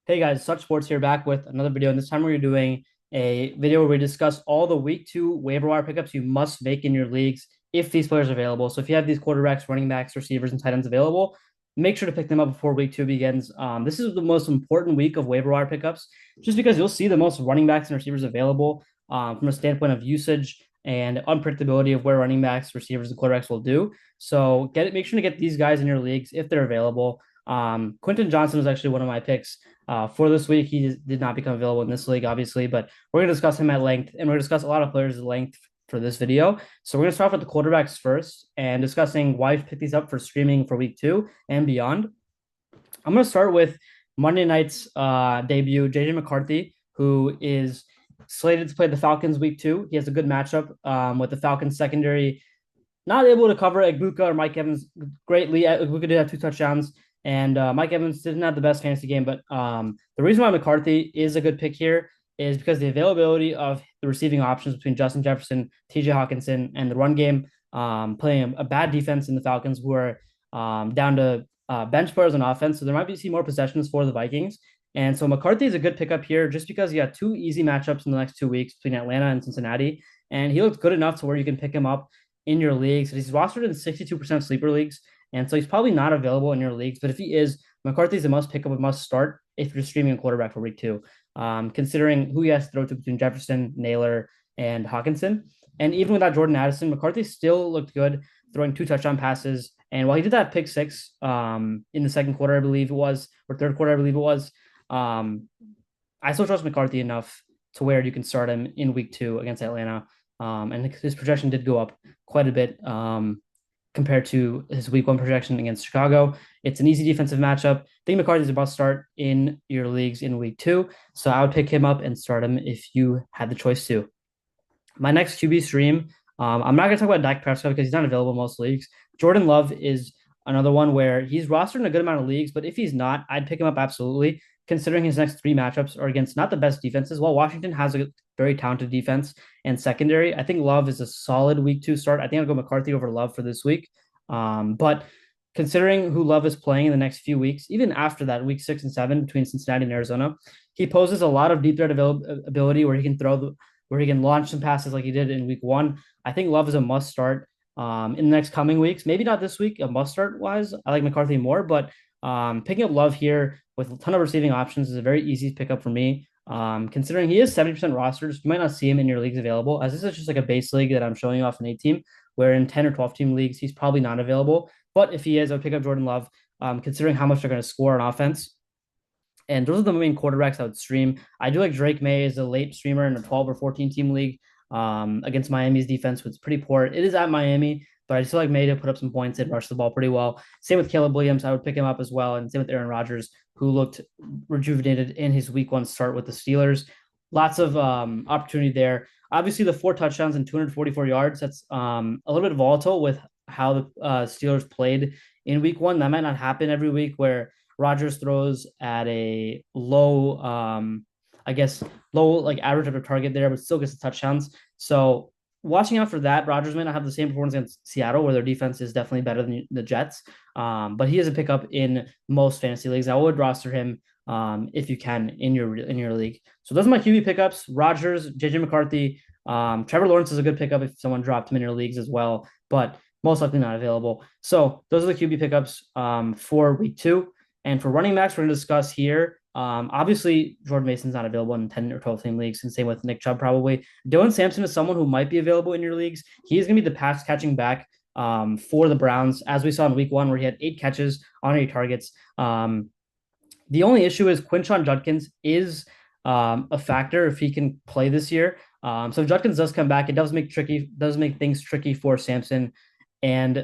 Hey guys, Such Sports here back with another video. And this time we're doing a video where we discuss all the week two waiver wire pickups you must make in your leagues if these players are available. So if you have these quarterbacks, running backs, receivers, and tight ends available, make sure to pick them up before week two begins. This is the most important week of waiver wire pickups, just because you'll see the most running backs and receivers available from a standpoint of usage and unpredictability of where running backs, receivers, and quarterbacks will do. So make sure to get these guys in your leagues if they're available. Quentin Johnson was actually one of my picks for this week. He did not become available in this league, obviously, but we're going to discuss him at length, and we're going to discuss a lot of players at length for this video. So we're going to start off with the quarterbacks first and discussing why you pick these up for streaming for week two and beyond. I'm going to start with Monday night's debut, JJ McCarthy, who is slated to play the Falcons week two. He has a good matchup with the Falcons secondary. Not able to cover Boutte or Mike Evans greatly. Boutte did have two touchdowns, and Mike Evans didn't have the best fantasy game. But the reason why McCarthy is a good pick here is because the availability of the receiving options between Justin Jefferson, TJ Hawkinson, and the run game, playing a bad defense in the Falcons, who are down to bench players on offense. So there might be more possessions for the Vikings. And so McCarthy is a good pickup here just because he got two easy matchups in the next 2 weeks between Atlanta and Cincinnati. And he looked good enough to where you can pick him up in your leagues. He's rostered in 62% sleeper leagues. And so he's probably not available in your leagues. But if he is, McCarthy's a must pick up, a must start if you're streaming a quarterback for week two, considering who he has to throw to between Jefferson, Naylor, and Hawkinson. And even without Jordan Addison, McCarthy still looked good, throwing two touchdown passes. And while he did that pick six in the second quarter, I believe it was, or third quarter, I believe it was, I still trust McCarthy enough to where you can start him in week two against Atlanta. And his projection did go up quite a bit compared to his week one projection against Chicago. It's an easy defensive matchup. I think McCarthy's a must start in your leagues in week two. So I would pick him up and start him if you had the choice to. My next QB stream, I'm not going to talk about Dak Prescott because he's not available in most leagues. Jordan Love is another one where he's rostered in a good amount of leagues, but if he's not, I'd pick him up absolutely, considering his next three matchups are against not the best defenses. While Washington has a very talented defense and secondary, I think Love is a solid week two start. I think I'll go McCarthy over Love for this week. But considering who Love is playing in the next few weeks, even after that, week 6 and 7 between Cincinnati and Arizona, he poses a lot of deep threat ability where he can where he can launch some passes like he did in week one. I think Love is a must start in the next coming weeks. Maybe not this week, a must start wise. I like McCarthy more, but picking up Love here with a ton of receiving options is a very easy pickup for me. Considering he is 70% rosters, you might not see him in your leagues available, as this is just like a base league that I'm showing you off an 8 team, where in 10 or 12 team leagues, he's probably not available. But if he is, I'll pick up Jordan Love, considering how much they're going to score on offense. And those are the main quarterbacks I would stream. I do like Drake May as a late streamer in a 12 or 14 team league against Miami's defense, which is pretty poor. It is at Miami, but I still like May to put up some points and rush the ball pretty well. Same with Caleb Williams. I would pick him up as well. And same with Aaron Rodgers, who looked rejuvenated in his week one start with the Steelers. Lots of opportunity there. Obviously, the 4 touchdowns and 244 yards, that's a little bit volatile with how the Steelers played in week one. That might not happen every week where Rodgers throws at a low, I guess, low like average of a target there, but still gets the touchdowns. So watching out for that, Rodgers may not have the same performance against Seattle, where their defense is definitely better than the Jets. But he is a pickup in most fantasy leagues. I would roster him if you can in your league. So those are my QB pickups: Rodgers, JJ McCarthy. Trevor Lawrence is a good pickup if someone dropped him in your leagues as well, but most likely not available. So those are the QB pickups for week two. And for running backs, we're going to discuss here. Obviously, Jordan Mason's not available in 10 or 12 team leagues, and same with Nick Chubb probably. Dylan Sampson is someone who might be available in your leagues. He is going to be the pass catching back for the Browns, as we saw in week one, where he had 8 catches on 8 targets. The only issue is Quinshon Judkins is a factor if he can play this year. So if Judkins does come back, it does make things tricky for Sampson and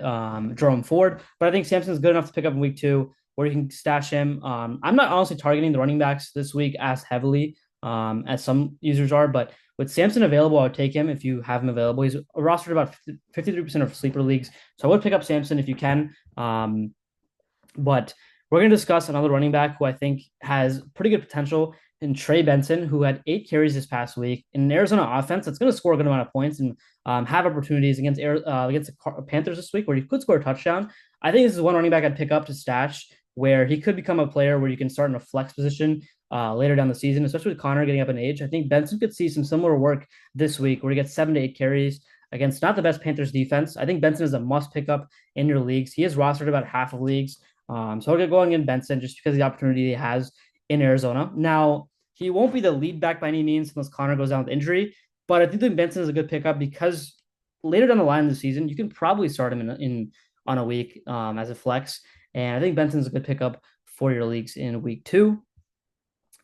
Jerome Ford. But I think Sampson's good enough to pick up in week two, where you can stash him. I'm not honestly targeting the running backs this week as heavily as some users are, but with Sampson available, I would take him if you have him available. He's rostered about 53% of sleeper leagues, so I would pick up Sampson if you can. But we're going to discuss another running back who I think has pretty good potential in Trey Benson, who had 8 carries this past week in an Arizona offense that's going to score a good amount of points and have opportunities against the Panthers this week where he could score a touchdown. I think this is one running back I'd pick up to stash where he could become a player where you can start in a flex position later down the season, especially with Connor getting up in age. I think Benson could see some similar work this week where he gets 7 to 8 carries against not the best Panthers defense. I think Benson is a must pick up in your leagues. He is rostered about half of leagues. So I'll get going in Benson just because of the opportunity he has in Arizona. Now, he won't be the lead back by any means unless Connor goes down with injury, but I think that Benson is a good pickup because later down the line of the season, you can probably start him in on a week as a flex. And I think Benson's a good pickup for your leagues in week 2.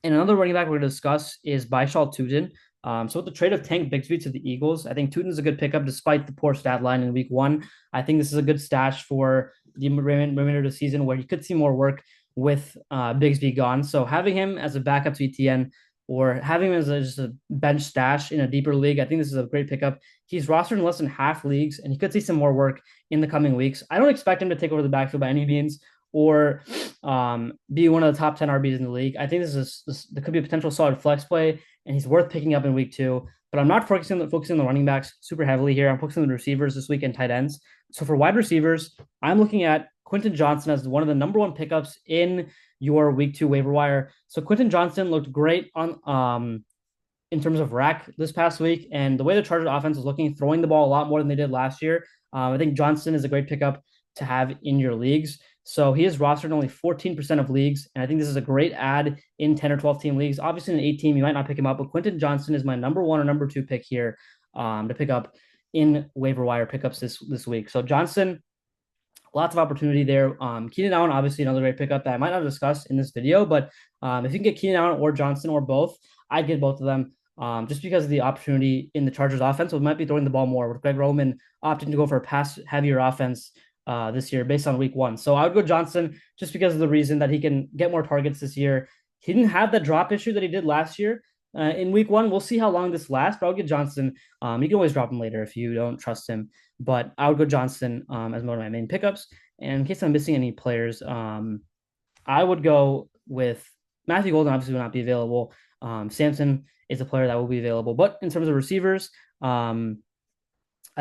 And another running back we're going to discuss is Baishal Tootin. So with the trade of Tank Bigsby to the Eagles, I think Tootin's a good pickup despite the poor stat line in week 1. I think this is a good stash for the remainder of the season where you could see more work with Bigsby gone. So having him as a backup to ETN or having him as just a bench stash in a deeper league, I think this is a great pickup. He's rostered in less than half leagues, and he could see some more work in the coming weeks. I don't expect him to take over the backfield by any means or be one of the top 10 RBs in the league. I think this could be a potential solid flex play, and he's worth picking up in week 2. But I'm not focusing on the running backs super heavily here. I'm focusing on the receivers this week and tight ends. So for wide receivers, I'm looking at Quentin Johnson as one of the number 1 pickups in your week 2 waiver wire. So Quentin Johnson looked great on in terms of rack this past week, and the way the Chargers offense is looking, throwing the ball a lot more than they did last year. I think Johnson is a great pickup to have in your leagues. So he is rostered in only 14% of leagues, and I think this is a great add in 10 or 12 team leagues. Obviously, in an 8 team, you might not pick him up, but Quentin Johnson is my number 1 or number 2 pick here to pick up in waiver wire pickups this week. So Johnson, lots of opportunity there. Keenan Allen, obviously another great pickup that I might not discuss in this video, but if you can get Keenan Allen or Johnson or both, I'd get both of them. Just because of the opportunity in the Chargers offense, we might be throwing the ball more with Greg Roman opting to go for a pass heavier offense this year based on week 1. So I would go Johnson just because of the reason that he can get more targets this year. He didn't have that drop issue that he did last year in week 1. We'll see how long this lasts, but I'll get Johnson. You can always drop him later if you don't trust him, but I would go Johnson as one of my main pickups. And in case I'm missing any players, I would go with Matthew Golden. Obviously will not be available. Samson is a player that will be available, but in terms of receivers, I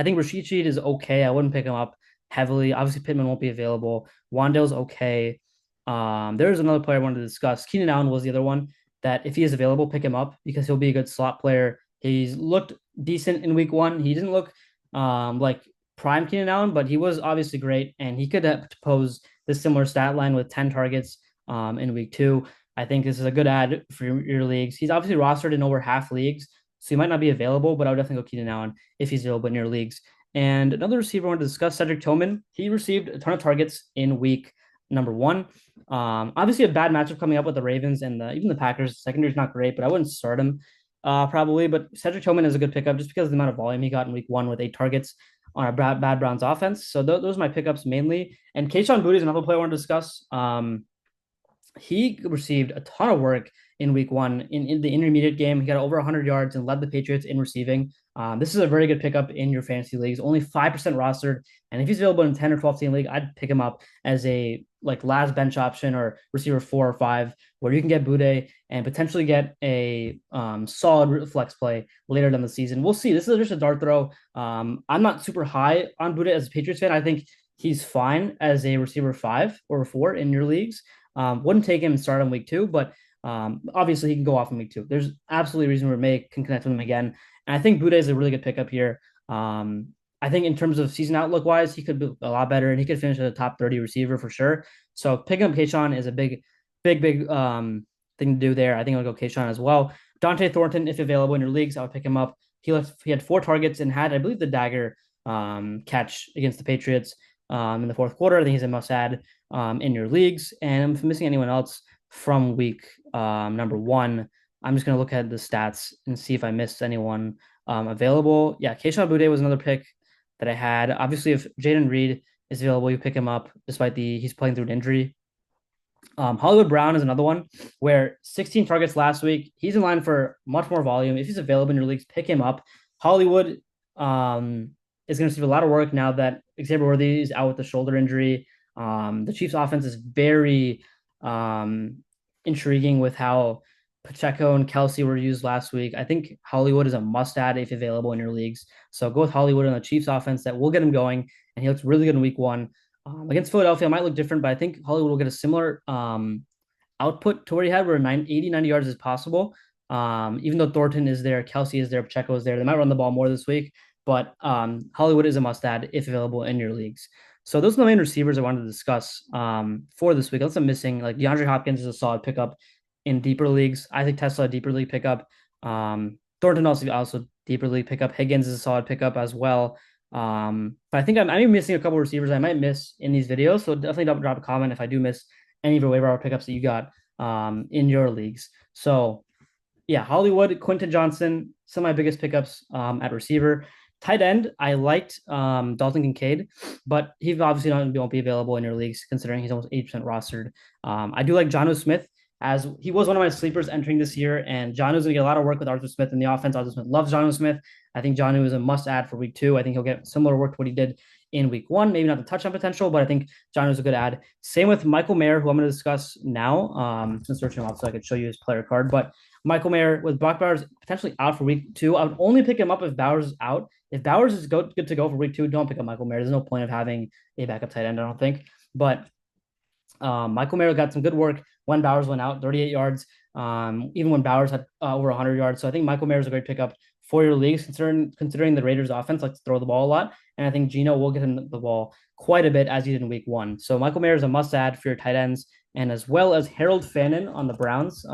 think Rashid Shaheed is okay. I wouldn't pick him up heavily. Obviously, Pittman won't be available. Wandale's okay. There's another player I wanted to discuss. Keenan Allen was the other one that if he is available, pick him up because he'll be a good slot player. He's looked decent in week 1. He didn't look like prime Keenan Allen, but he was obviously great, and he could pose this similar stat line with 10 targets in week 2. I think this is a good add for your leagues. He's obviously rostered in over half leagues, so he might not be available, but I would definitely go Keenan Allen if he's available in your leagues. And another receiver I want to discuss, Cedric Tillman. He received a ton of targets in week number 1. Obviously, a bad matchup coming up with the Ravens and even the Packers. Secondary is not great, but I wouldn't start him probably. But Cedric Tillman is a good pickup just because of the amount of volume he got in week 1 with 8 targets on a bad Browns offense. So those are my pickups mainly. And Kayshon Boutte is another player I want to discuss. He received a ton of work in week 1 in the intermediate game. He got over 100 yards and led the Patriots in receiving. This is a very good pickup in your fantasy leagues, only 5% rostered. And if he's available in 10 or 12 team league, I'd pick him up as a last bench option or receiver 4 or 5, where you can get Boutte and potentially get a solid flex play later down the season. We'll see. This is just a dart throw. I'm not super high on Boutte as a Patriots fan. I think he's fine as a receiver 5 or 4 in your leagues. Wouldn't take him and start on week 2, but obviously he can go off in week 2. There's absolutely a reason where May can connect with him again. And I think Boutte is a really good pickup here. I think in terms of season outlook wise, he could be a lot better and he could finish as a top 30 receiver for sure. So picking up Kayshon is a big thing to do there. I think I'll go Kayshon as well. Dante Thornton, if available in your leagues, I would pick him up. He had 4 targets and had, I believe, the dagger catch against the Patriots in the 4th quarter. I think he's a must add in your leagues. And if I'm missing anyone else from week number 1, I'm just going to look at the stats and see if I missed anyone available. Yeah, Kayshon Boutte was another pick that I had. Obviously, if Jaden Reed is available, you pick him up despite he's playing through an injury. Hollywood Brown is another one where 16 targets last week. He's in line for much more volume. If he's available in your leagues, pick him up. Hollywood is going to receive a lot of work now that Xavier Worthy is out with the shoulder injury. The Chiefs offense is very intriguing with how Pacheco and Kelsey were used last week. I think Hollywood is a must-add if available in your leagues. So go with Hollywood on the Chiefs offense. That will get him going, and he looks really good in week 1. Against Philadelphia, it might look different, but I think Hollywood will get a similar output to where he had, where 90 yards is possible. Even though Thornton is there, Kelsey is there, Pacheco is there, they might run the ball more this week, but Hollywood is a must add if available in your leagues. So those are the main receivers I wanted to discuss for this week. Unless I'm missing, like DeAndre Hopkins is a solid pickup in deeper leagues. I think Tesla a deeper league pickup. Thornton also deeper league pickup. Higgins is a solid pickup as well. But I think I'm missing a couple receivers I might miss in these videos. So definitely drop a comment if I do miss any of your waiver hour pickups that you got in your leagues. So yeah, Hollywood, Quentin Johnson, some of my biggest pickups at receiver. Tight end, I liked Dalton Kincaid, but he obviously won't be available in your leagues considering he's almost 8% rostered. I do like Jonnu Smith, as he was one of my sleepers entering this year, and Jonnu's going to get a lot of work with Arthur Smith in the offense. Arthur Smith loves Jonnu Smith. I think Jonnu is a must add for week 2. I think he'll get similar work to what he did in week 1. Maybe not the touchdown potential, but I think Jonnu is a good add. Same with Michael Mayer, who I'm going to discuss now. Since searching him up so I could show you his player card, but Michael Mayer with Brock Bowers potentially out for week 2. I would only pick him up if Bowers is out. If Bowers is good to go for week 2, don't pick up Michael Mayer. There's no point of having a backup tight end, I don't think. But Michael Mayer got some good work when Bowers went out, 38 yards, even when Bowers had over 100 yards. So I think Michael Mayer is a great pickup for your leagues, considering the Raiders' offense likes to throw the ball a lot. And I think Geno will get him the ball quite a bit as he did in week 1. So Michael Mayer is a must add for your tight ends, and as well as Harold Fannin on the Browns.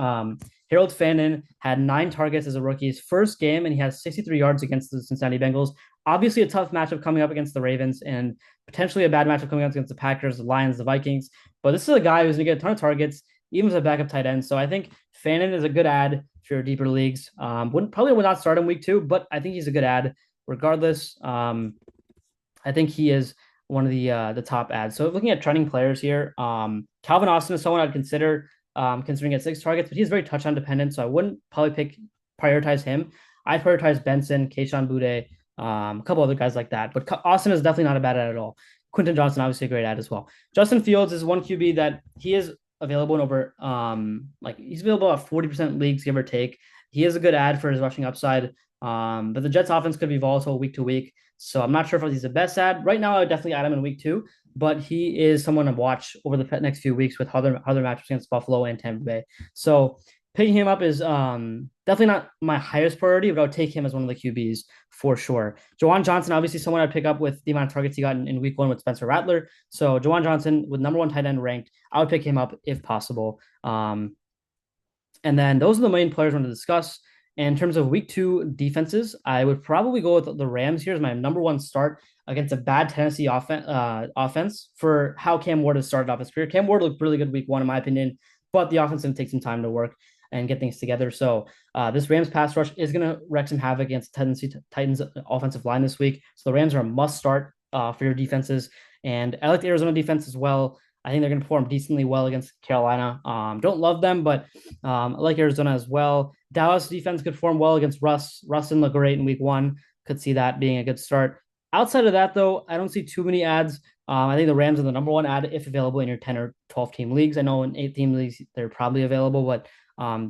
Harold Fannin had 9 targets as a rookie, his first game, and he has 63 yards against the Cincinnati Bengals. Obviously, a tough matchup coming up against the Ravens, and potentially a bad matchup coming up against the Packers, the Lions, the Vikings. But this is a guy who's going to get a ton of targets, even as a backup tight end. So I think Fannin is a good add for your deeper leagues. Probably would not start in week 2, but I think he's a good add regardless. I think he is one of the top ads. So looking at trending players here, Calvin Austin is someone I'd consider, considering he has 6 targets, but he's very touchdown dependent, so I wouldn't probably prioritize him. I'd prioritize Benson, Kayshon, Boutte, a couple other guys like that. But Austin is definitely not a bad ad at all. Quentin Johnson, obviously a great ad as well. Justin Fields is one QB that he is available in over he's available at 40% leagues, give or take. He is a good ad for his rushing upside. But the Jets offense could be volatile week to week. So I'm not sure if he's the best ad. Right now, I would definitely add him in week 2, but he is someone to watch over the next few weeks with other matchups against Buffalo and Tampa Bay. So picking him up is definitely not my highest priority, but I would take him as one of the QBs for sure. Juwan Johnson, obviously someone I'd pick up with the amount of targets he got in week 1 with Spencer Rattler. So Juwan Johnson with number 1 tight end ranked, I would pick him up if possible. And then those are the main players I want to discuss. In terms of week 2 defenses, I would probably go with the Rams here as my number 1 start against a bad Tennessee offense for how Cam Ward has started off his career. Cam Ward looked really good week 1, in my opinion, but the offense going to take some time to work and get things together. So this Rams pass rush is going to wreak some havoc against Titans offensive line this week. So the Rams are a must start for your defenses. And I like the Arizona defense as well. I think they're going to perform decently well against Carolina. Don't love them, but I like Arizona as well. Dallas defense could perform well against Russ. Russ didn't look great in week 1. Could see that being a good start. Outside of that, though, I don't see too many ads. I think the Rams are the number 1 ad if available in your 10 or 12 team leagues. I know in 8 team leagues they're probably available, but I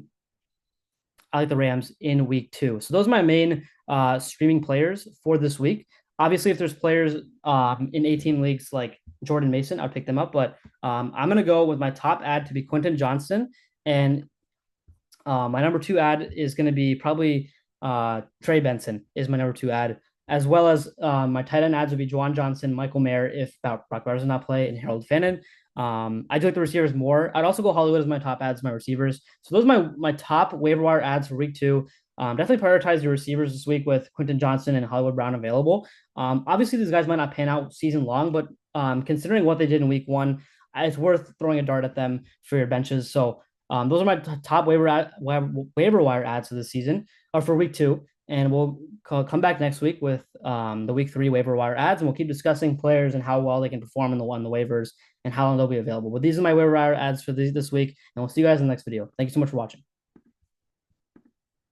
like the Rams in week 2. So those are my main streaming players for this week. Obviously, if there's players in 18 leagues like Jordan Mason, I'd pick them up. But I'm going to go with my top ad to be Quentin Johnson. And my number 2 ad is going to be probably Trey Benson is my number 2 ad, as well as my tight end ads would be Juwan Johnson, Michael Mayer if Brock Bowers does not play, and Harold Fannin. I do like the receivers more. I'd also go Hollywood as my top ads, my receivers. So those are my top waiver wire ads for week 2. Definitely prioritize your receivers this week with Quentin Johnson and Hollywood Brown available. Obviously, these guys might not pan out season long, but considering what they did in week 1, it's worth throwing a dart at them for your benches. So those are my top waiver wire ads for this season or for week 2. And we'll come back next week with the week 3 waiver wire ads, and we'll keep discussing players and how well they can perform in the waivers and how long they'll be available. But these are my waiver wire ads for this week, and we'll see you guys in the next video. Thank you so much for watching.